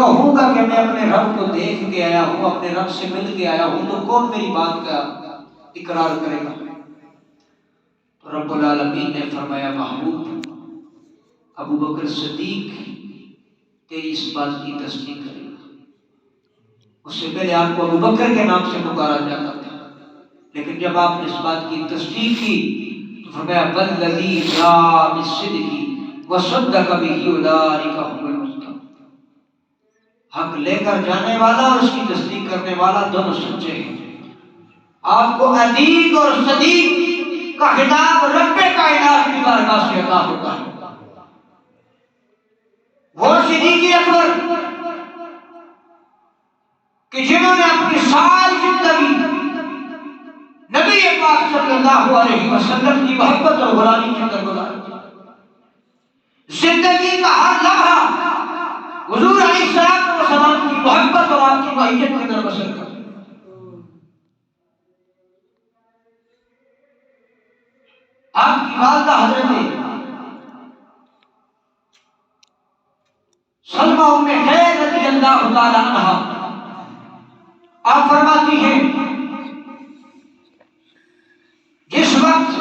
کہوں گا کہ میں اپنے رب کو دیکھ کے آیا ہوں، اپنے رب سے مل کے آیا ہوں، تو کون میری بات کا اقرار کرے گا؟ تو رب العالمین نے فرمایا محبوب ابو بکر صدیق تیری اس بات کی تصدیق کرے گا۔ اس سے پہلے آپ کو ابو بکر کے نام سے پکارا جاتا تھا، لیکن جب آپ نے اس بات کی تصدیق کی تو فرمایا والذی جاء بالصدق وصدق بہ اولئک هم المتقون۔ حق لے کر جانے والا اور اس کی تصدیق کرنے والا دونوں سچے ہیں۔ آپ کو عتیق اور صدیق کا خطاب رب کائنات کی بارگاہ سے عطا ہوتا ہے۔ وہ صدیق اکبر کہ جنہوں نے اپنی ساری زندگی نبی پاک صلی اللہ علیہ وسلم کی محبت اور غلامی کے اندر گزاری، زندگی کا ہر لمحہ حضور علیہ السلام کی محبت اور آپ کی معیت کے اندر بسر کر۔ آپ کی والدہ حضرت سلمہ ام خیر رضی اللہ تعالی عنہا آپ فرماتی ہیں جس وقت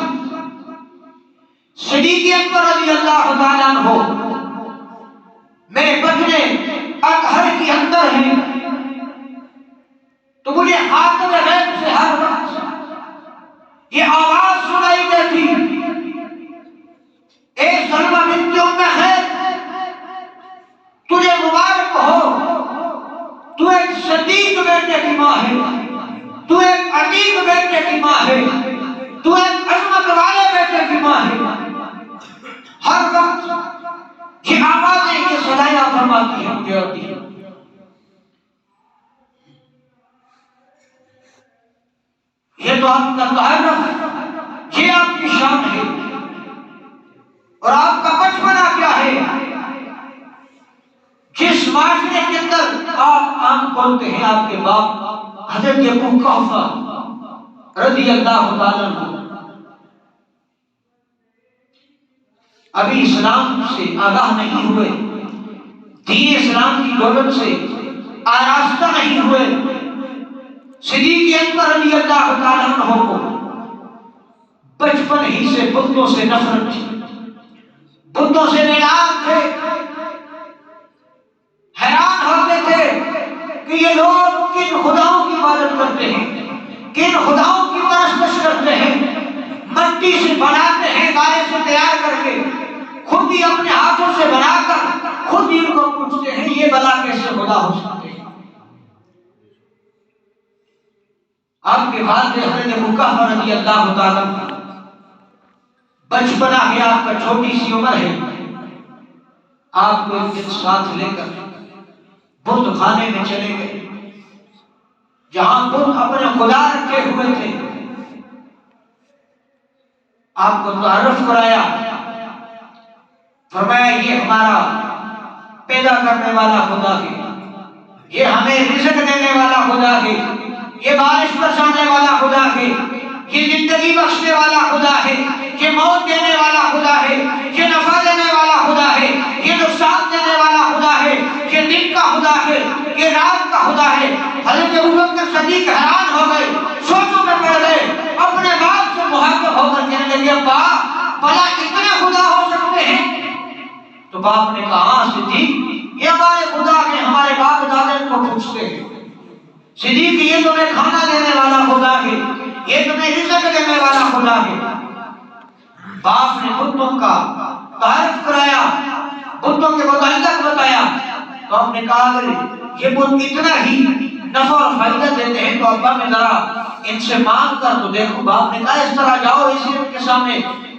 صدیق اکبر رضی اللہ تعالی عنہ میرے بطن اطہر کے اندر ہیں تو مجھے حاتم غیب سے ہر وقت یہ آواز سنائی دیتی، اے سلمہ بنت ام خیر تجھے مبارک ہو، تو ایک صدیق بیٹے کی ماں ہے، تو ایک عتیق بیٹے کی ماں ہے، تو ایک عظمت والے بیٹے کی ماں ہے۔ ہر وقت یہ آوازیں یہ صدایاں فرماتی ہیں مجھے آتی ہیں۔ یہ تو آپ کا تعارف، یہ آپ کی شان ہے، اور آپ کا بچپنا کیا ہے؟ جس معاشرے کے اندر آپ آنکھ کھولتے ہیں آپ کے باپ حضرت ابو قحافہ رضی اللہ تعالیٰ عنہ ابھی اسلام سے آگاہ نہیں ہوئے، دین اسلام کی دولت سے آراستہ نہیں ہوئے، صدیق اکبر رضی اللہ تعالیٰ عنہ کو بچپن ہی سے بتوں سے نفرت تھی، بتوں سے ناراض تھے، حیران ہوتے تھے کہ یہ لوگ کن خداؤں کی عبادت کرتے ہیں، کن خداؤں کی پرستش کرتے ہیں، مٹی سے بناتے ہیں گارے سے تیار کر کے، خود ہی اپنے ہاتھوں سے بنا کر خود ہی ان کو پوچھتے ہیں یہ بلا کیسے خدا ہو سکتے ہیں۔ آپ کے والد حضرت ابو قحافہ رضی اللہ تعالیٰ بچپنا ہے، آپ کا چھوٹی سی عمر ہے، آپ کو ایک دن ساتھ لے کر بت خانے میں چلے گئے جہاں بت اپنے خدا رکھے ہوئے تھے، آپ کو تعارف کرایا، فرمایا یہ ہمارا پیدا کرنے والا خدا ہے، یہ ہمیں رزق دینے والا خدا ہے، یہ بارش برسانے والا خدا ہے، یہ زندگی بخشنے والا خدا ہے، یہ موت دینے والا خدا ہے، یہ نفع دینے والا خدا ہے، یہ نقصان دینے والا خدا ہے، یہ دن کا خدا ہے، یہ رات کا خدا ہے۔ حضرت ابو بکر صدیق حیران ہو گئے، سوچوں میں پڑ گئے، اپنے باپ سے محبت ہو کر کہنے لگے ابا بھلا اتنے خدا ہو سکتے ہیں؟ تو باپ نے کہا ہاں صدیق یہ ہمارے خدا ہیں، ہمارے باپ دادا ان کو پوچھتے ہیں، صدیق یہ تمہیں کھانا دینے والا خدا ہے، یہ تمہیں رزق دینے والا خدا ہے۔ باپ نے بتوں کا تعارف کرایا، بتوں کے متعلق بتایا، تو آپ نے کہا اگر یہ بت اتنا ہی نفع اور فائدہ دیتے ہیں تو ابا میں ذرا ان سے مانگ کر تو دیکھو۔ باپ نے کہا اس طرح جاؤ اسی ان کے سامنے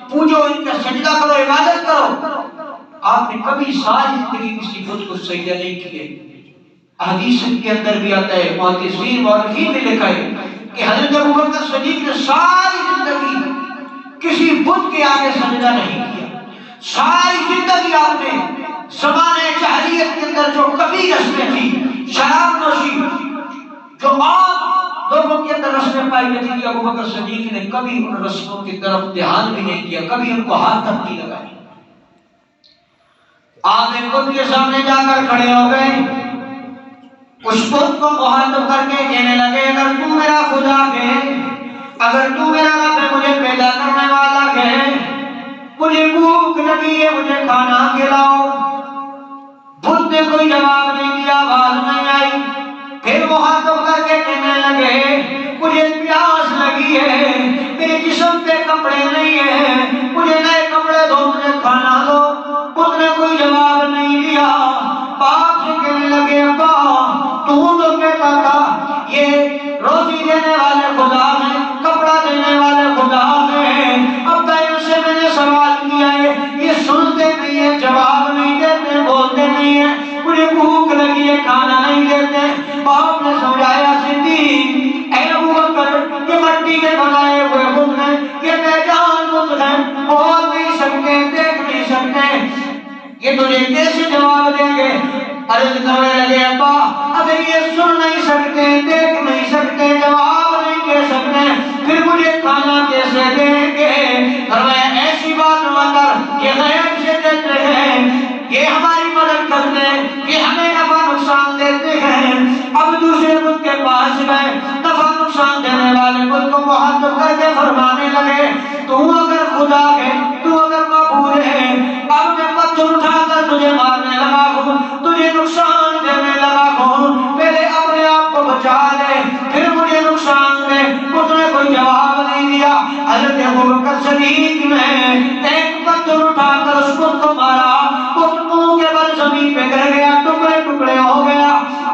پوجو، ان کا سجدہ کرو، عبادت کرو۔ آپ نے کبھی ساری زندگی کسی بت کو سجدہ نہیں کیے۔ حدیث کے اندر بھی آتا ہے، محدثین مورخین نے لکھا ہے کہ حضرت ابو بکر صدیق نے ساری زندگی کسی بت کے آگے سجدہ نہیں کیا۔ ساری زندگی آپ نے زمانے جاہلیت کے اندر جو کبھی رسمیں تھی، شراب نوشی، جو عام لوگوں کے اندر رسمیں پائی جاتی تھی، ابو بکر صدیق نے کبھی ان رسموں کی طرف دھیان بھی نہیں کیا، کبھی ان کو ہاتھ تک نہیں لگایا۔ آپ ایک بت کے سامنے جا کر کھڑے ہو گئے، اس بت کو مخاطب کر کے کہنے لگے اگر تو میرا خدا ہے، اگر تو میرا رب ہے، مجھے پیدا کرنے والا ہے، مجھے بھوک لگی ہے، مجھے کھانا کھلاؤ۔ بت نے کوئی جواب نہیں دیا، آواز نہیں آئی۔ پھر مخاطب کر کے کہنے لگے مجھے پیاس لگی ہے، میرے جسم پہ کپڑے نہیں ہیں، مجھے نئے کپڑے دو، مجھے کھانا دو۔ بت نے کوئی جواب نہیں دیا۔ باپ سے کہنے لگے ابا تو کہتا تھا یہ روزی دینے والے خدا ہیں، کپڑا دینے والے خدا ہیں، اب ان سے میں نے سوال کیا ہے، یہ سنتے نہیں ہیں، جواب نہیں دیتے، بولتے نہیں ہیں، مجھے بھوک لگی ہے، کھانا نہیں دیتے۔ باپ نے سمجھایا صدیق اے ابو بکر یہ مٹی کے بنائے ہوئے بت ہیں، یہ بے جان بت ہیں، بول نہیں سکتے، دیکھ نہیں سکتے، یہ تجھے کیسے جواب دیں گے؟ عرض کرنے لگے ابا اگر یہ سن نہیں سکتے، دیکھ نہیں سکتے، جواب نہیں دے سکتے، پھر مجھے کھانا کیسے دیں گے؟ فرمایا ایسی بات مت کر، یہ غیب سے دیتے ہیں، یہ ہماری مدد کرتے ہیں، یہ ہمیں نفع نقصان دیتے ہیں۔ اب دوسرے بت کے پاس گئے، نفع نقصان دینے والے بت کو مخاطب کر کے فرمانے لگے تو اگر خدا ہے، تو اگر معبود ہے، اب میں پتھر اٹھا کر تجھے مارنے لگا ہوں، تجھے نقصان دینے لگا ہوں، پہلے اپنے آپ کو بچا لے پھر مجھے نقصان دے۔ اس نے کوئی جواب نہیں دیا۔ حضرت ابوبکر صدیق نے ایک پتھر اٹھا کر اس بت کو مارا، بت منہ کے بل زمین پہ گر گیا، ٹکڑے ٹکڑے ہو گیا۔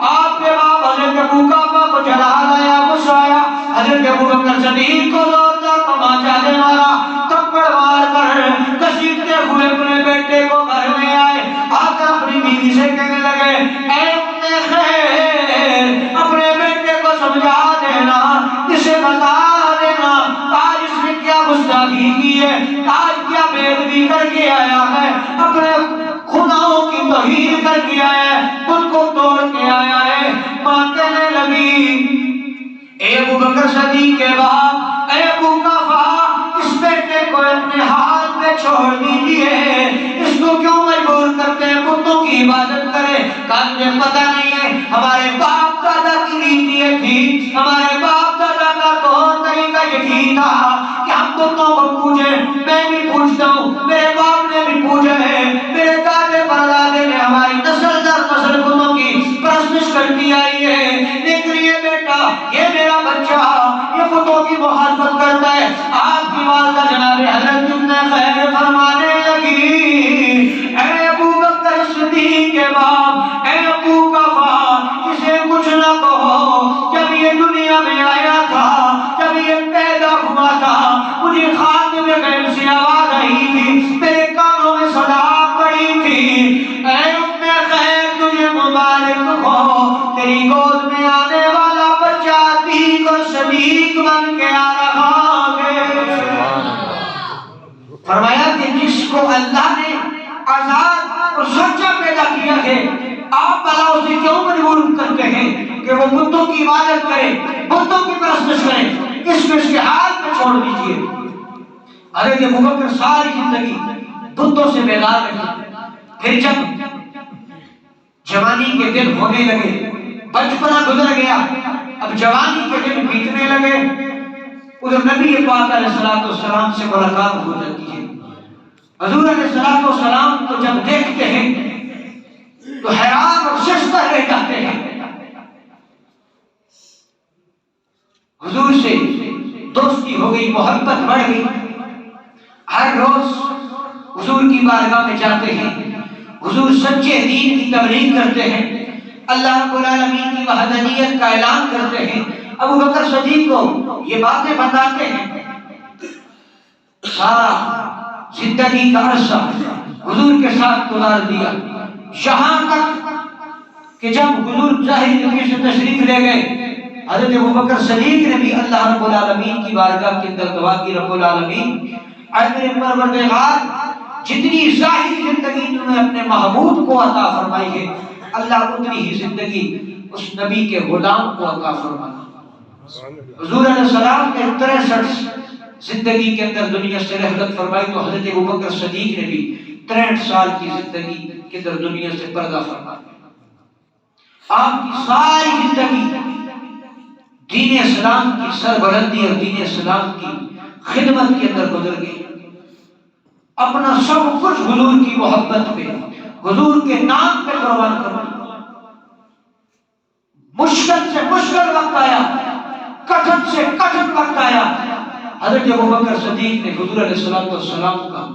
آپ کے باپ حضرت ابو قحافہ کو جلا لایا، غصہ آیا، حضرت ابوبکر صدیق کو زوردار تماچا دے مارا، تھپڑ مار کر گھسیٹتے ہوئے اپنے بیٹے کو گھر میں آئے، آ کر اپنی بیوی سے کہنے لگے اے ام خیر اپنے بیٹے کو سمجھا دینا، اسے بتا دینا آج اس نے کیا گستاخی کی ہے، آج کیا بے ادبی کر کے آیا ہے، اپنے خداؤں کی توہین کر کے آیا ہے، خود کو توڑ کے آیا ہے۔ ماں کہنے لگی اے ابوبکر صدیق کے باپ، اے ابو قحافہ اس بیٹے کو اپنے ہاتھ میں چھوڑ دیجئے، اس کو کیوں مجبور کرتے ہیں بتوں کی عبادت کرے؟ کل مجھے پتہ نہیں ہے، ہمارے باپ دادا کی ریت یہ تھی، ہمارے باپ دادا کا طور طریقہ یہی تھا کہ ہم بتوں کو پوجیں، میں بھی پوچھتا ہوں، میرے باپ نے بھی پوجا ہے، میرے دادے پردادے نے ہماری نسل در نسل بتوں کی پرستش کرتی آئی ہے، لیکن یہ بیٹا، یہ میرا بچہ، یہ بتوں کی مخالفت کرتا ہے۔ آپ کی والدہ جناب حضرت ابن خیر فرمانے لگی اے ابوبکر صدیق کے باپ، اے ابو قحافہ اسے کچھ نہ کہو، جب یہ دنیا میں آیا تھا، جب یہ پیدا ہوا تھا، مجھے خاتم غیب سے آواز آئی تھی، میرے کانوں میں صدا پڑی تھی اے ام خیر تجھے مبارک ہو، تیری گود میں آنے والا بچہ عتیق اور صدیق بن کے آ رہا ہے۔ فرمایا کہ جس کو اللہ نے آزاد اور سچا پیدا کیا ہے، آپ بھلا اسے کیوں مجبور کرتے ہیں کہ وہ بتوں کی عبادت کرے، بتوں کی پرستش کرے؟ اس کو اس کے ہاتھ میں چھوڑ دیجئے۔ حضرت ابوبکر ساری زندگی بتوں سے بیزار رہے، پھر جب جوانی کے دن ہونے لگے، بچپنا گزر گیا، اب جوانی کے دن بیتنے لگے، ادھر نبی پاک علیہ السلام سے ملاقات ہو جاتی ہے۔ حضور علیہ السلام کو جب دیکھتے ہیں تو حیران اور ششدر رہ جاتے ہیں۔ حضور سے دوستی ہو گئی، محبت بڑھ گئی، ہر روز حضور کی بارگاہ میں جاتے ہیں، حضور سچے دین کی تبلیغ کرتے ہیں، اللہ رب العالمین کی وحدانیت کا اعلان کرتے ہیں۔ ابو بکر صدیق کو یہ باتیں بتاتے ہیں، سارا زندگی کا عرصہ حضور کے ساتھ گزار دیا، یہاں تک کہ جب حضور ظاہری دنیا سے تشریف لے گئے، حضرت ابوبکر صدیق نے بھی اللہ رب العالمین کی بارگاہ کے اندر دعا کی، رب العالمین اے میرے پروردگار جتنی ظاہری زندگی تم نے اپنے محبوب کو عطا فرمائی ہے، اللہ اتنی ہی زندگی اس نبی کے غلام کو عطا فرمائی۔ حضور علیہ السلام نے 63 زندگی کے اندر دنیا سے رحلت فرمائی، تو حضرت ابوبکر صدیق نے بھی 63 سال کی زندگی کے اندر دنیا سے پردہ فرمایا۔ آپ کی ساری زندگی دین اسلام کی سربلندی اور دین اسلام کی خدمت کے اندر گزر گئی. اپنا سب کچھ حضور کی محبت پہ، حضور کے نام پہ قربان کر دیا. مشکل سے مشکل وقت آیا، کٹھن سے کٹھن وقت آیا، حضرت ابوبکر صدیق نے حضور علیہ السلام کا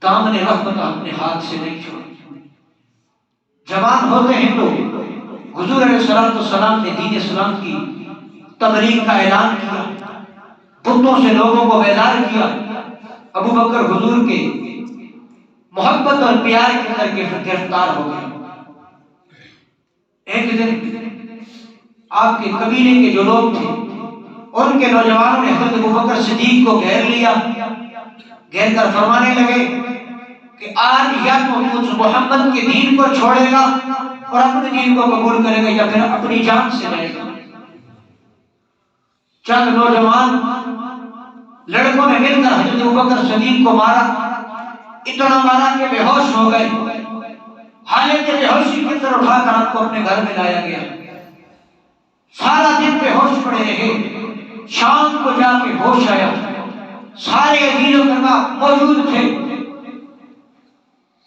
دامن رحمت اپنے ہاتھ سے نہیں چھوڑا. جوان ہوتے ہیں تو حضور علیہ السلام نے دین اسلام کی تبلیغ کا اعلان کیا، بتوں سے لوگوں کو بیدار کیا. ابوبکر حضور کے محبت اور پیار کے اندر گرفتار ہو گئے. ایک دن آپ کے قبیلے کے جو لوگ تھے ان کے نوجوانوں نے حضرت ابوبکر صدیق کو گھیر لیا. گھیر کر فرمانے لگے کہ آج یا تو کچھ محمد کے دین کو چھوڑے گا اور اپنے دین کو قبول کرے گا یا پھر اپنی جان سے لڑے گا. چند نوجوان لڑکوں نے مل کر حضرت ابوبکر صدیق کو مارا. اتنا مارا کہ بے ہوش ہو گئے. حالت بے ہوشی کے اندر اٹھا کر آپ کو اپنے گھر میں لایا گیا. سارا دن بے ہوش پڑے رہے. شام کو جا کے ہوش آیا. سارے عزیز و کربا موجود تھے.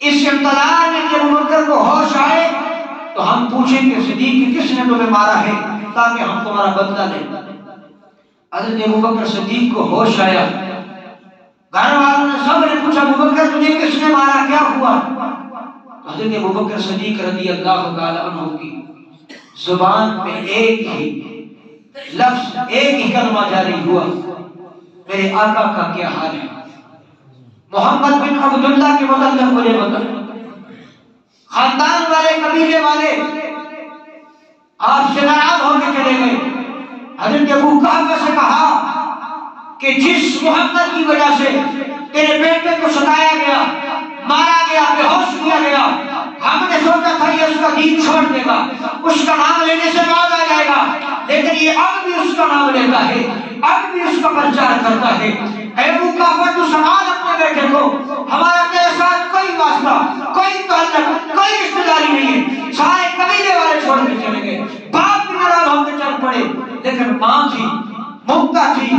اس انتظار میں جب ابوبکر کو ہوش آئے تو ہم پوچھیں کہ صدیق کس نے تمہیں مارا ہے تاکہ ہم تمہارا بدلہ لیں. حضرت ابوبکر صدیق کو ہوش آیا. گھر والوں نے سب نے پوچھا ابوبکر تجھے کس نے مارا، کیا ہوا؟ حضرت ابوبکر صدیق رضی اللہ تعالی عنہ کی زبان پہ ایک ہی لفظ، ایک ہی کلمہ جاری ہوا، میرے آقا کا کیا حال ہے؟ محمد بن عبداللہ کے متعلق مجھے بتا. خاندان والے، قبیلے والے آپ سے ناراض ہو کے چلے گئے. حضرت ابو قحافہ سے کہا کہ جس محمد کی وجہ سے تیرے بیٹے کو ستایا گیا، مارا گیا، بے ہوش کیا گیا، ہم نے سوچا تھا یہ اس کا دین چھوڑ دے گا، اس کا نام لینے سے باز آ جائے گا، لیکن یہ اب بھی اس کا نام لیتا ہے، اب بھی اس کا پرچار کرتا ہے. اے ابو قحافہ تو سنبھال اپنے بیٹے کو، ہمارا تیرے ساتھ کوئی واسطہ، کوئی تعلق، کوئی رشتہ داری نہیں ہے. سارے قبیلے والے چھوڑ کے چلے گئے. باپ بھی ناراض ہو کے چل پڑے، لیکن ماں تھی، ممتا تھی،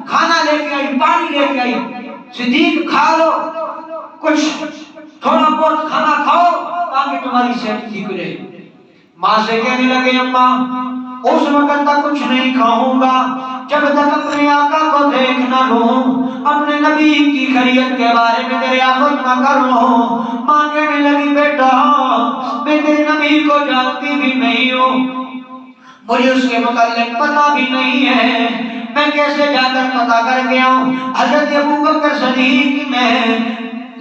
کھانا لے کے آئی، پانی لے کے آئی. صدیق کھا لو، کچھ تھوڑا بہت کھانا کھاؤ تاکہ تمہاری صحت ٹھیک رہے. ماں سے کہنے لگے اماں اس وقت تک کچھ نہیں کھاؤں گا جب تک اپنے آقا کو دیکھ نہ لوں، اپنے نبی کی خیریت کے بارے میں دریافت نہ کر لوں. ماں کہنے لگی بیٹا میں تیرے نبی کو جانتی بھی نہیں ہوں، مجھے اس کے متعلق پتہ بھی نہیں ہے، میں کیسے جا کر پتہ کر کے آؤں؟ حضرت ابوبکر صدیق نے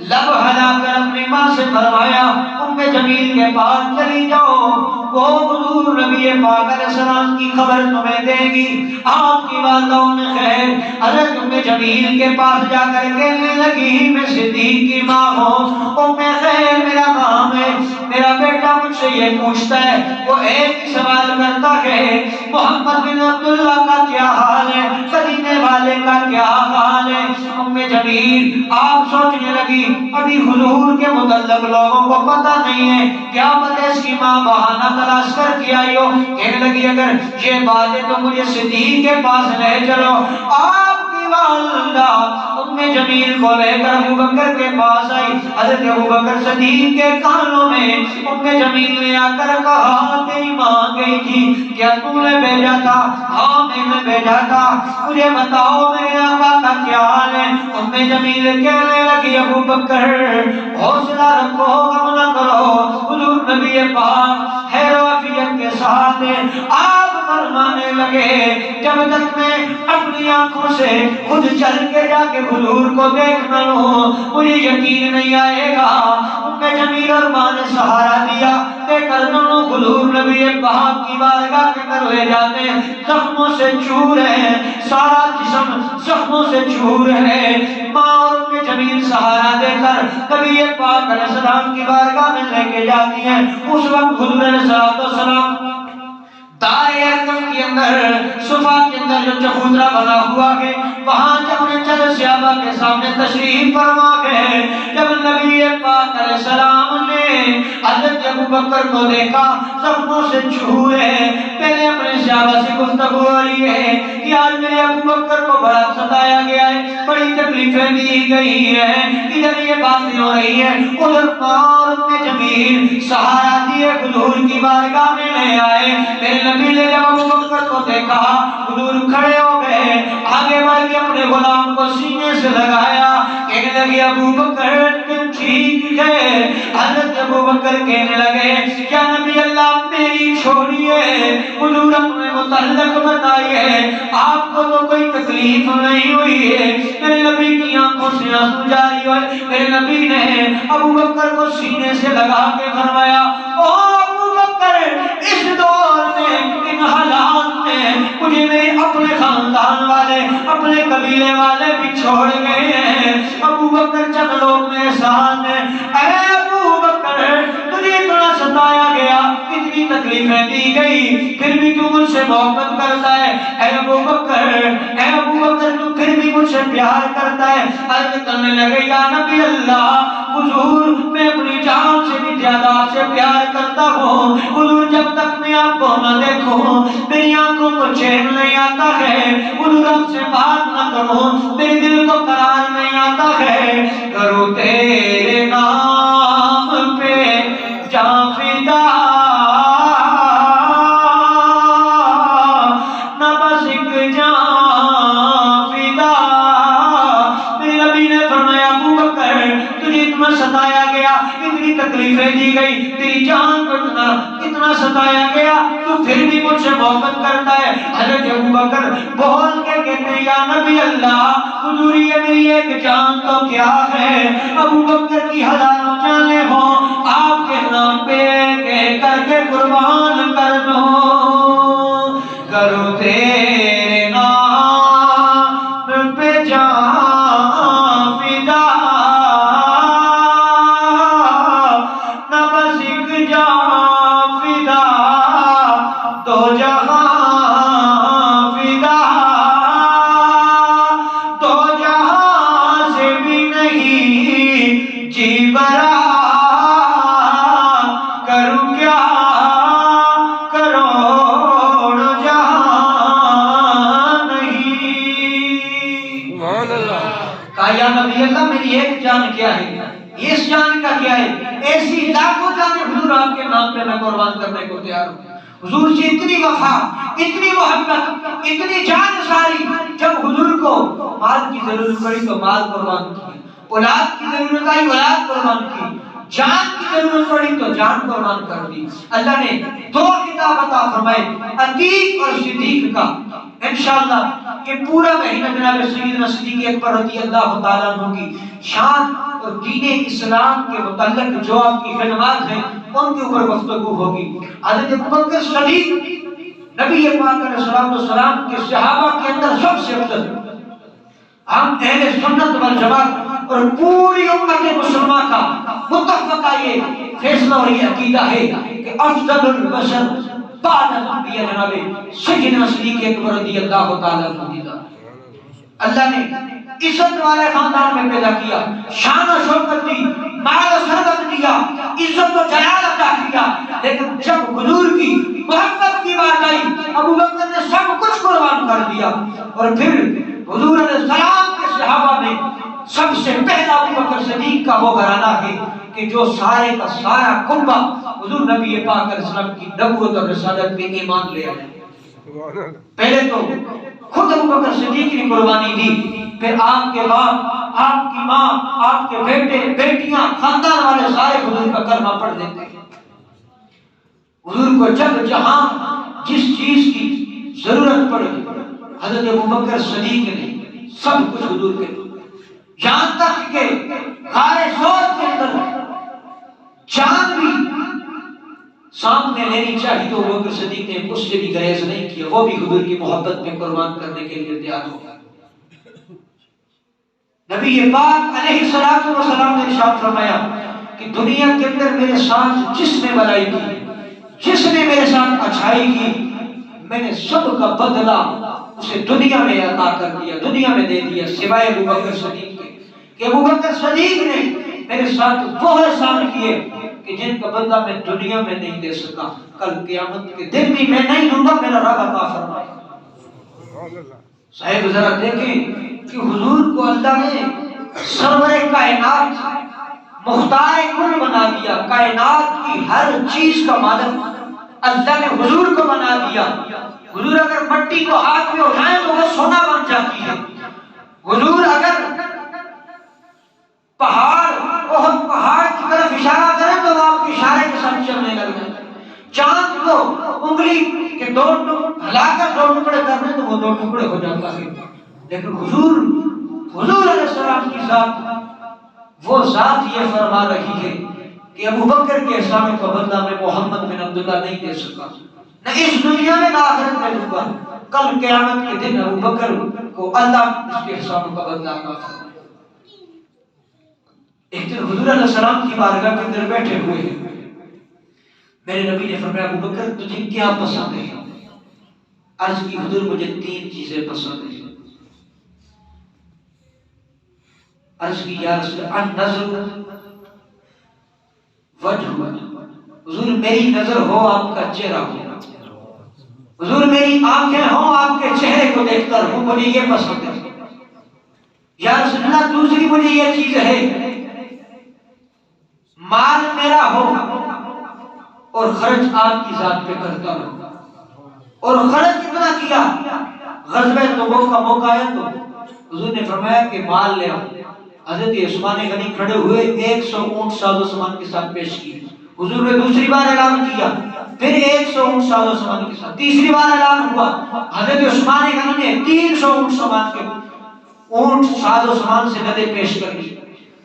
لب ہلا کر اپنی ماں سے فرمایا ام جمیل کے پاس چلی جاؤ، وہ حضور نبی پاک علیہ السلام کی خبر تمہیں دے گی، آپ کی والدہ میں خیر. حضرت ام جمیل کے پاس جا کر کہنے لگی میں صدیق کی ماں ہوں، ام خیر میرا نام ہے، میرا بیٹا مجھ سے یہ پوچھتا ہے، وہ ایک ہی سوال کرتا ہے محمد بن عبداللہ کا کیا حال ہے، مدینے والے کا کیا حال ہے؟ ام جمیل آپ سوچنے لگی ابھی حضور کے متعلق لوگوں کو پتہ نہیں ہے، کیا پتہ اس کی ماں بہانہ تلاش کر کے آئی ہو. کہنے لگی اگر یہ بات ہے تو مجھے صدیق کے پاس لے چلو. آپ کی والدہ ام جمیل کو لے کر ابوبکر کے پاس آئی. حضرت ابوبکر صدیق کے کانوں میں ام جمیل نے آ کر کہا تیری ماں گئی تھی، کیا تم نے بھیجا تھا؟ ہاں میں نے بھیجا تھا، مجھے بتاؤ میرے آقا کا کیا حال ہے؟ ام جمیل کہنے لگی ابوبکر حوصلہ رکھو، غم نہ کرو، حضور نبی پاک خیر و عافیت کے ساتھ آپ فرمانے لگے جب تک میں اپنی آنکھوں سے خود چل کے جا کے حضور کو دیکھ نہ لوں مجھے یقین نہیں آئے گا. ام جمیل اور ماں نے سہارا دیا، لے کر دونوں حضور نبی پاک کی بارگاہ کے اندر لے جاتے ہیں. زخموں سے چور ہے، سارا جسم زخموں سے چور ہے. ماں اور ام جمیل سہارا دے کر نبی پاک علیہ السلام کی بارگاہ میں لے کے جاتی ہیں. اس وقت حضور علیہ السلام دار ارقم کے اندر صفا کے اندر جو چبوترا بنا ہوا ہے وہاں اپنے چند صحابہ کے سامنے تشریف فرما گئے. جب نبی پاک علیہ السلام نے حضرت ابو بکر کو دیکھا زخموں سے چھوئے، پہلے اپنے صحابہ سے گفتگو ہو رہی ہے کہ آج میرے ابو بکر کو بڑا ستایا گیا ہے، بڑی تکلیفیں دی گئی ہیں، ادھر یہ باتیں ہو رہی ہیں، ادھر قوم نے جمیل سہارا دیے حضور کی بارگاہ میں لے آئے۔ میرے نبی نے جب ابو بکر کو دیکھا حضور کھڑے ہو گئے، آگے بڑھ کے اپنے غلام کو سینے سے لگایا، کہنے لگے ابو بکر تم ٹھیک ہے؟ حضرت ابو بکر کہنے لگے کیا نبی اللہ میری چھوڑیے، حضور اپنے متعلق بتائیے آپ کو تو کوئی تکلیف نہیں ہوئی ہے۔ میرے نبی کی آنکھوں سے آنسو جاری ہوئے، میرے نبی نے ابو بکر کو سینے سے لگا کے فرمایا او ابو بکر اس دور میں ان حالات میں مجھے میرے اپنے خاندان والے اپنے قبیلے والے بھی چھوڑ گئے ہیں۔ ابو بکر چند لوگ میرے ساتھ ہیں، اے ابو بکر تجھے اتنا ستایا گیا، اتنی تکلیفیں دی گئی، پھر بھی تو مجھ سے محبت کرتا ہے، اے ابو بکر تو پھر بھی مجھ سے پیار کرتا ہے۔ عرض کرنے لگے یا نبی اللہ حضور میں اپنی جان سے بھی زیادہ آپ سے پیار کرتا ہوں، حضور جب تک میں آپ کو نہ دیکھوں میری آنکھوں کو چین نہیں آتا ہے، حضور آپ سے بات نہ کروں میرے دل کو قرار نہیں آتا ہے، کرو تیرے نام پہ جان فدا نہ بس ایک جان فدا۔ میرے نبی نے فرمایا ابو بکر تجھے اتنا ستایا گیا، اتنی تکلیفیں دی گئی، تیری جان کو اتنا ستایا گیا، تو پھر بھی مجھ سے محبت کرتا ہے۔ حضرت ابو بکر بول کے کہتے ہیں یا نبی اللہ حضور یہ میری ایک جان تو کیا ہے، ابو بکر کی ہزاروں جانیں ہوں آپ کے نام پہ کر کے قربان کر دو، کرو تیرے نام پہ جان فدا نہ بس ایک جان فدا دو جہاں فدا، دو جہاں سے بھی نہیں جی برا، کروں کیا کروڑ جہاں نہیں۔ کہا یا نبی اللہ میری ایک جان کیا ہے، اس جان کا کیا ہے، ایسی لاکھوں جانیں حضور آپ کے نام پہ میں قربان کرنے کو تیار ہوں۔ حضور سے اتنی وفا، اتنی محبت، اتنی جان ساری، جب حضور کو مال کی ضرورت پڑی تو مال قربان کی، اولاد کی ضرورت آئی اولاد قربان کی، جان کی ضرورت پڑی تو جان قربان کر دی۔ اللہ نے دو خطاب عطا فرمائے، عتیق اور صدیق کا۔ انشاءاللہ یہ پورا مہینہ جناب سیدنا صدیق اکبر رضی اللہ تعالیٰ عنہ کی شان اور دین اسلام کے متعلق جو آپ کی خدمات ہیں ان کے اوپر گفتگو ہوگی۔ حضرت ابوبکر صدیق نبی پاک علیہ السلام کے صحابہ کے اندر سب سے افضل، ہم اہل سنت والجماعت اور پوری امت مسلمہ کا متفقہ یہ فیصلہ اور یہ عقیدہ ہے کہ افضل البشر بعد الانبیاء جناب سیدنا صدیق اکبر رضی اللہ تعالیٰ عنہ۔ اللہ نے عزت والے خاندان میں پیدا کیا، شان و شوکت دی، مال و ثروت دیا، عزت و جلال عطا کیا، لیکن جب حضور کی محبت کی بات آئی ابوبکر نے سب کچھ قربان کر دیا۔ اور پھر حضور علیہ السلام کے صحابہ میں سب سے پہلا ابوبکر صدیق کا وہ گھرانہ ہے کہ جو سارے کا سارا کنبہ حضور نبی پاک علیہ السلام کی نبوت اور رسالت میں ایمان لے آئے۔ پہلے تو خود ابوبکر صدیق نے قربانی دی، پھر آپ کے باپ، آپ کی ماں، آپ کے بیٹے بیٹیاں خاندان والے سارے حضور کا کلمہ پڑھ دیتے ہیں۔ حضور کو جب جہاں جس چیز کی ضرورت پڑی حضرت ابوبکر صدیق نے سب کچھ حضور کے، یہاں تک کہ غار ثور کے اندر چاند بھی سامنے لینی چاہیے تو ابوبکر صدیق نے اس سے بھی گریز نہیں کیا، وہ بھی حضور کی محبت میں قربان کرنے کے لیے تیار ہو گیا۔ نبی پاک علیہ السلام نے ارشاد فرمایا کہ دنیا کے اندر میرے ساتھ جس نے بھلائی کی، جس نے میرے ساتھ اچھائی کی، میں نے سب کا بدلہ اسے دنیا میں عطا کر دیا، دنیا میں دے دیا، سوائے ابوبکر صدیق کے کہ ابوبکر صدیق نے میرے ساتھ وہ احسان کیے کہ جن کا بدلہ میں دنیا میں نہیں دے سکا کل قیامت کے دن بھی میں نہیں دوں گا، میرا رب عطا فرمائے۔ صاحب ذرا دیکھیں کہ حضور کو اللہ نے سرور کائنات مختار کل بنا دیا، کائنات کی ہر چیز کا مالک اللہ نے حضور کو بنا دیا۔ حضور اگر مٹی کو ہاتھ میں اٹھائیں تو وہ سونا بن جاتی ہے۔ حضور اگر پہاڑ کی طرف اشارہ کریں تو وہ آپ کے اشارے کے ساتھ چلنے لگ جائیں۔ چاند کو انگلی کے دو ہلا کر دو ٹکڑے کرنے تو وہ دو ٹکڑے ہو جاتا ہے۔ لیکن حضور علیہ السلام کی ذات، وہ ذات یہ فرما رہی ہے کہ ابو بکر کے اسلام کا بدلہ میں محمد بن عبداللہ نہیں دے سکا، نہ اس دنیا میں نہ آخرت میں دوں گا، کل قیامت کے دن ابو بکر کو اللہ اس کے حساب کا بدلہ عطا فرمائے۔ ایک دن حضور علیہ السلام کی بارگاہ کے اندر بیٹھے ہوئے ہیں، میرے نبی نے فرمایا ابو بکر تجھے کیا پسند ہے؟ عرض کی حضور مجھے 3 چیزیں پسند ہیں۔ عرض کی یا رسول النظر وجہ، حضور میری نظر ہو آپ کا چہرہ ہو، حضور میری آنکھیں ہوں آپ کے چہرے کو دیکھ کر ہوں، مجھے یہ پسند ہے۔ یا رسول اللہ دوسری مجھے یہ چیز ہے مال میرا ہو اور خرچ آپ کی ذات پہ کرتا ہوں، اور خرچ کتنا کیا؟ غزوہ تبوک کا موقع ہے تو حضور نے فرمایا کہ مال لے آؤ۔ حضرت عثمان غنی کھڑے ہوئے 100 اونٹ ساز و سامان کے ساتھ پیش کیے۔ حضور نے دوسری بار اعلان کیا، پھر 100 اونٹ ساز و سامان کے ساتھ، تیسری بار اعلان ہوا، حضرت عثمان غنی نے 300 اونٹ ساز و سامان سے نظر پیش کر دی۔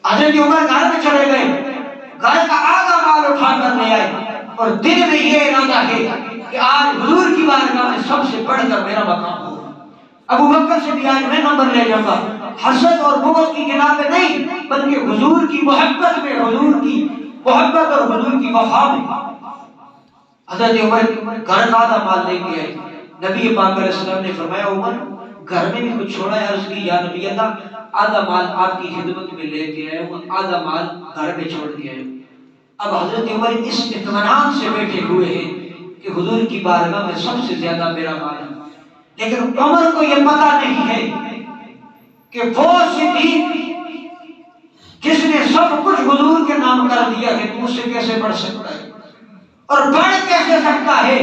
حضرت عمر گھر میں چلے گئے، گھر کا آدھا مال اٹھا کر لے آئے، اور دل میں یہ ارادہ ہے کہ آج حضور کی بارگاہ میں سب سے بڑھ کر میرا مقام ہو، ابو بکر سے بھی آج میں نمبر لے جاؤں گا، حسد اور بغض کی بنا پہ نہیں بلکہ حضور کی محبت میں، حضور کی محبت اور حضور کی وفا میں۔ حضرت عمر گھر کا آدھا مال لے کے آئے، نبی پاک علیہ السلام نے فرمایا عمر گھر میں بھی کچھ چھوڑا ہے؟ عرض کی یا نبی اللہ آدھا مال آپ کی خدمت میں لے کے آئے، آدھا مال گھر میں چھوڑ کے آئے۔ اب حضرت عمر اس اطمینان سے بیٹھے ہوئے ہیں کہ حضور کی بارگاہ میں سب سے زیادہ میرا مال ہے، لیکن عمر کو یہ پتہ نہیں ہے کہ وہ صدیق جس نے سب کچھ حضور کے نام کر دیا ہے تو اس سے کیسے بڑھ سکتا ہے، اور بڑھ کیسے سکتا ہے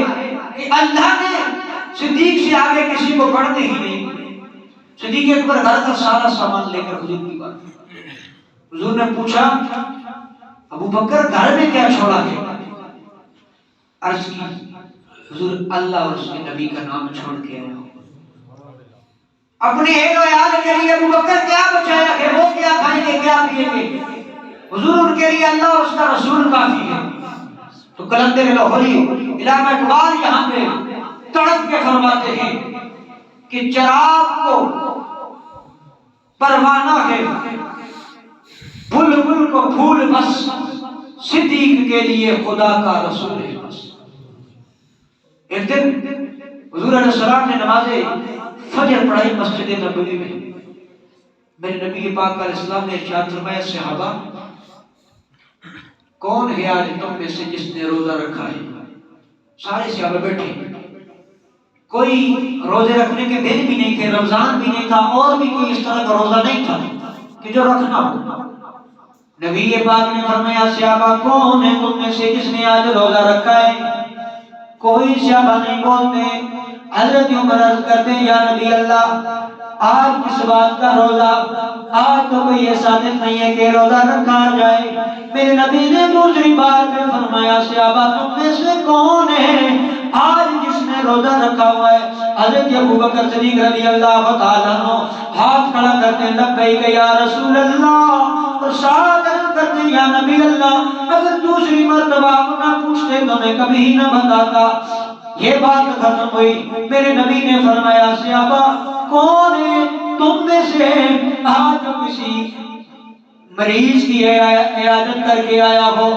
کہ اللہ نے صدیق سے آگے کسی کو بڑھنے ہی نہیں۔ صدیق اکبر گھر کا سارا سامان لے کر حضور کی بات، حضور نے پوچھا ابو بکر گھر میں کیا چھوڑا ہے؟ عرض کی حضور اللہ اور اس کے نبی کا نام چھوڑ کے آیا ہوں۔ اپنے اہل و عیال کے لیے ابو بکر کیا بچایا ہے؟ وہ کیا کھائیں گے کیا پیئیں گے؟ حضور ان کے لیے اللہ اور اس کا رسول کافی ہے۔ تو کلندر لاہوری علامہ اقبال یہاں پہ تڑپ کے فرماتے ہیں کہ چراغ کو پروانہ ہے، بلبل کو پھول بس، صدیق کے لیے خدا کا رسول ہے بس۔ ایک دن حضور علیہ السلام نے نماز فجر پڑھائی مسجد نبوی میں، میرے نبی پاک علیہ السلام نے ارشاد فرمایا صحابہ کون ہے آج تم میں سے جس نے روزہ رکھا ہے؟ سارے صحابہ بیٹھے، کوئی روزے رکھنے کے دن بھی نہیں تھے، رمضان بھی نہیں تھا، اور بھی کوئی اس طرح کا روزہ نہیں تھا کہ جو رکھنا ہو۔ نبی پاک نے فرمایا صحابہ کون ہے تم میں سے جس نے آج روزہ رکھا ہے؟ کوئی صحابہ نہیں بولتے۔ حضرت عمر عرض کرتے یا نبی اللہ آج کس بات کا روزہ؟ آج تو کوئی ایسا دن نہیں ہے کہ روزہ رکھا جائے۔ میرے نبی نے دوسری بار میں فرمایا صحابہ تم میں سے کون ہے آج جس نے روزہ رکھا ہوا ہے؟ حضرت ابو بکر صدیق رضی اللہ تعالیٰ عنہ ہاتھ کھڑا کرتے لبیک یا رسول اللہ، اور ساتھ کرتے یا نبی اللہ اگر دوسری مرتبہ نہ پوچھتے تو میں کبھی نہ بتاتا۔ یہ بات ختم ہوئی، میرے نبی نے فرمایا صحابہ کون ہے تم میں سے آج جو کسی مریض کی عیادت کر کے آیا ہو؟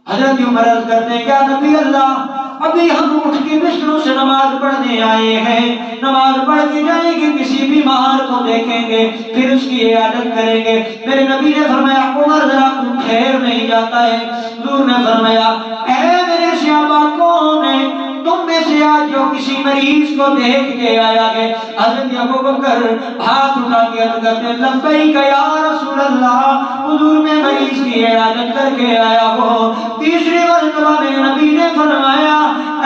حضرت عمر عرض کرتے ہیں یا نبی اللہ ابھی ہم اٹھ کے بستروں سے نماز پڑھنے آئے ہیں، نماز پڑھ کے جائیں گے، کسی بیمار کو دیکھیں گے، پھر اس کی عیادت کریں گے۔ میرے نبی نے فرمایا عمر ذرا تم ٹھہر نہیں جاتا ہے؟ حضور نے فرمایا اے میرے صحابہ کون ہے تم میں سے آج جو کسی مریض کو دیکھ کے آیا ہے؟ حضرت ابوبکر ہاتھ اٹھا کے عرض کرتے لبیک یا رسول اللہ، حضور میں مریض کی عیادت کر کے آیا ہوں۔ تیسری مرتبہ میرے نبی نے فرمایا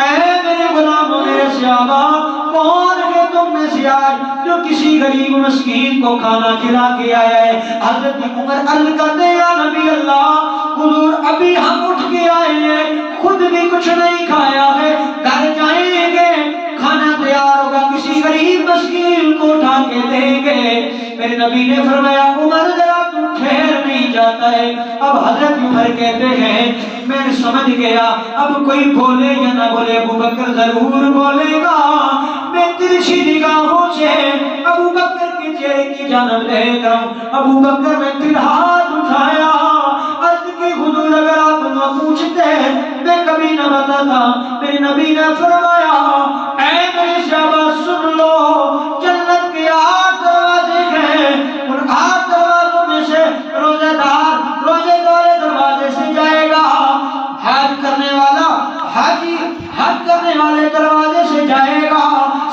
اے میرے غلاموں میرے صحابہ کون ہے تم میں سے آج جو کسی غریب مسکین کو کھانا کھلا کے آیا ہے؟ حضرت عمر عرض کرتے یا نبی اللہ حضور ابھی ہم اٹھ کے آئے ہیں، خود بھی کچھ نہیں کھایا ہے، گھر جائیں گے کھانا تیار ہوگا کسی غریب مسکین کو اٹھا کے دیں گے۔ میرے نبی نے فرمایا عمر ذرا تم ٹھہر نہیں جاتا ہے؟ اب حضرت عمر کہتے ہیں میں سمجھ گیا اب کوئی بولے یا نہ بولے ابوبکر ضرور بولے گا۔ میں ترچھی نگاہوں سے ابوبکر کے چہرے کی جانب دیکھ رہا ہوں۔ ابوبکر نے پھر ہاتھ اٹھایا عرض کی حضور اگر آپ نہ پوچھتے میں کبھی نہ بتاتا۔ میرے نبی نے فرمایا اے میرے صحابہ سن لو جنت کے 8 دروازے ہیں، ان 8 دروازوں میں سے روزے دار دروازے سے جائے گا، حج کرنے والا حج کرنے والے دروازے سے جائے گا،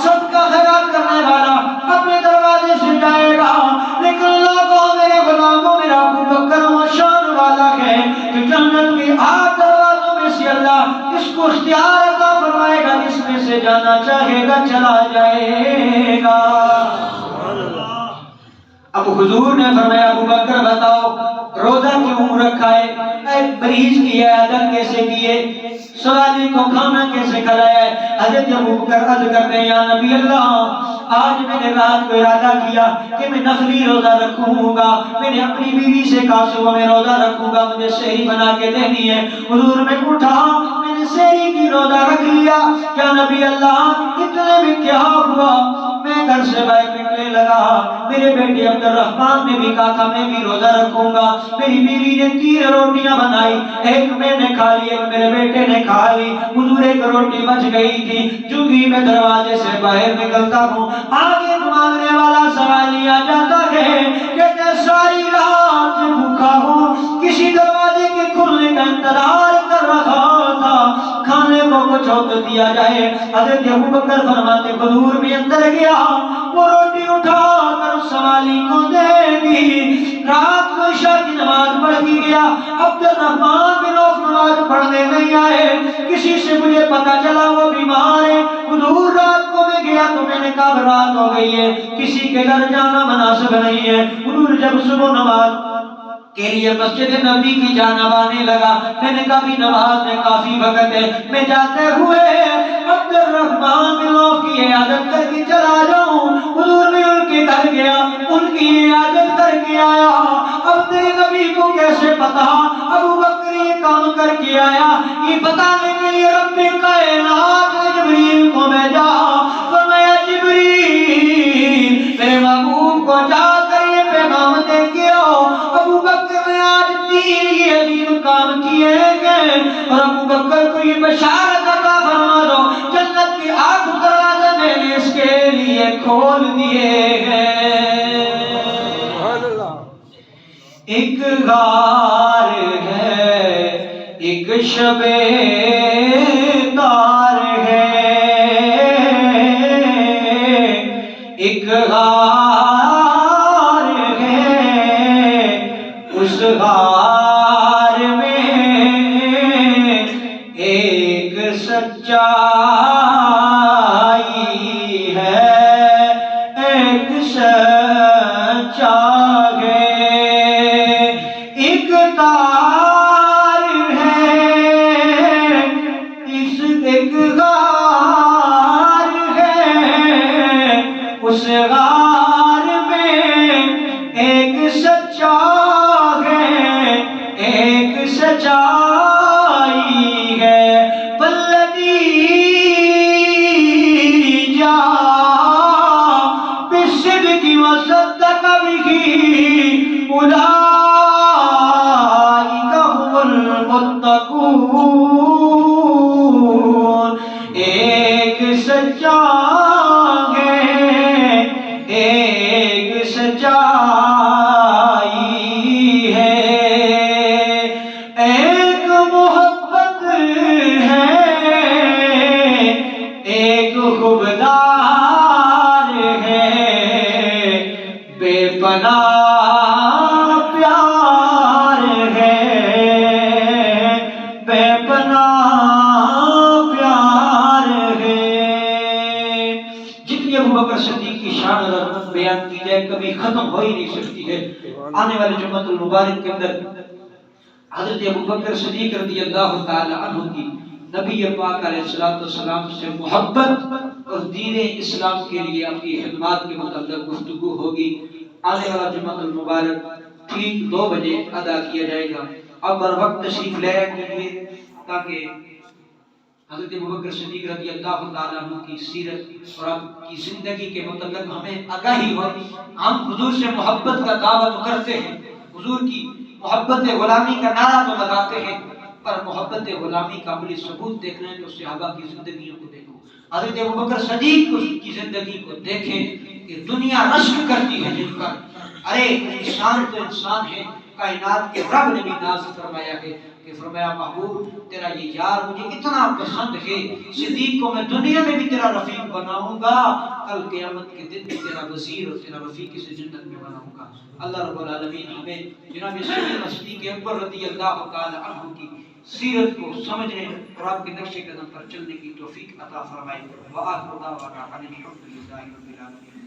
صدقہ خیرات کرنے والا اپنے دروازے سے جائے گا۔ لیکن لوگوں میرے غلاموں میرا ابوبکر وہ شان والا ہے کہ جنت کے 8 دروازوں میں سے اللہ اس کو اختیار عطا فرمائے گا، جس میں سے جانا چاہے گا چلا جائے گا۔ اب حضور نے فرمایا ابوبکر بتاؤ روزہ کیوں رکھا ہے؟ مریض کی عیادت کیسے کیے؟ سوالی کو کھانا کیسے کھلایا ہے؟ حضرت ابوبکر عرض کرتے ہیں یا نبی اللہ آج میں نے رات کو ارادہ کیا کہ میں نفلی روزہ رکھوں گا، میں نے اپنی بیوی سے کہا صبح میں روزہ رکھوں گا، مجھے سحری بنا کے دینی ہے۔ حضور میں اٹھا میں نے سحری کی روزہ رکھ لیا۔ کیا نبی اللہ اتنے میں کیا ہوا؟ میں گھر سے باہر نکلنے لگا، میرے بیٹے عبد الرحمن نے بھی کہا تھا میں بھی روزہ رکھوں گا، میری بیوی نے 3 روٹیاں بنائی، ایک میں نے کھا لی ایک میرے بیٹے نے کھا لی، حضور ایک روٹی بچ گئی تھی، جو بھی میں دروازے سے باہر نکلتا ہوں آگے مانگنے والا سوالی آ جاتا ہے کہتے ساری رات بھوکا ہوں، کسی دروازے کے کھلنے کا انتظار کر رہا تھا، کھانے کو کچھ وقت دیا جائے۔ حضرت ابوبکر فرماتے حضور بھی اندر گیا، وہ روٹی اٹھا کر سوالی کو دے دی، رات کو عشاء کی نماز پڑھ کے گیا، عبد الرحمن بن عوف نماز پڑھنے نہیں آئے، کسی سے مجھے پتا چلا وہ بیمار ہے، حضور رات کو میں گیا تو میں نے کہا رات ہو گئی ہے کسی کے گھر جانا مناسب نہیں ہے۔ حضور جب صبح نماز کے لیے مسجد نبی کی جانب آنے لگا، میں نے کہا بھی نماز میں کافی وقت ہے، میں جاتے ہوئے عبد الرحمن بن عوف کی عیادت کر کے چلا جاؤں۔ حضور میں ان کے گھر گیا، ان کی عیادت کر کے آیا۔ اب میرے نبی کو کیسے پتا ابوبکر یہ کام کر کے آیا؟ یہ بتانے کے لیے رب کائنات نے جبریل کو بھیجا، فرمایا جبریل میرے محبوب کو جا کر یہ پیغام دے کے آؤ ابوبکر نے آج 3 یہ عظیم کام کیے گئے، اور ابوبکر کو یہ بشارت عطا فرما دو جنت کے 8 دروازے میں نے اس کے لیے کھول دیے ہیں۔ ایک غار ہے ایک شب تار ہے، ایک غار ہے اس غار میں ایک سچائی ہے، ایک سچا ہے، ایک تار ہے اس ایک غار ہے اس غار میں ایک سچا ہے، ایک سچائی ہے، والذی جاء بالصدق وصدق به أولئك هم المتقون۔ سچا ہے ایک سچائی ہے ایک محبت ہے ایک خوددار ہے بے پناہ پیار ہے بے پناہ پیار ہے جتنی ابو بکر صدیق کی شان اور عظمت بیان کی جائے کبھی ختم ہو ہی نہیں سکتی ہے آنے والے جمعۃ المبارک کے اندر حضرت ابو بکر صدیق رضی اللہ تعالی عنہ کی نبی پاک علیہ السلام سے محبت اور دین اسلام کے لیے اپنی خدمات کے متعلق گفتگو ہوگی آنے والا جمعۃ المبارک ٹھیک 2 بجے ادا کیا جائے گا اب بر وقت تشریف لے آئیے تاکہ حضرت ابوبکر صدیق رضی اللہ تعالیٰ عنہ کی سیرت اور آپ کی زندگی کے متعلق ہمیں آگاہی ہو ہم حضور سے محبت کا دعویٰ تو کرتے ہیں حضور کی محبت غلامی کا نعرہ تو لگاتے ہیں پر محبت غلامی کا عملی ثبوت دیکھنا ہے تو صحابہ کی زندگیوں کو دیکھو حضرت ابوبکر صدیق کی زندگی کو دیکھیں کہ دنیا رشک کرتی ہے جن پر ارے انسان تو انسان ہے کائنات کے رب نے بھی ناز فرمایا ہے کہ فرمایا محبوب تیرا یہ یار مجھے اتنا پسند ہے صدیق کو میں دنیا میں بھی تیرا رفیق بناؤں گا کل قیامت کے دن بھی تیرا وزیر اور تیرا رفیق اسے جنت میں بناؤں گا اللہ رب العالمین ہمیں جناب سیدنا صدیق اکبر رضی اللہ تعالی عنہ کی سیرت کو سمجھنے اور آپ کے نقش قدم پر چلنے کی توفیق عطا فرمائے وآخر دعوانا ان الحمد للہ رب العالمین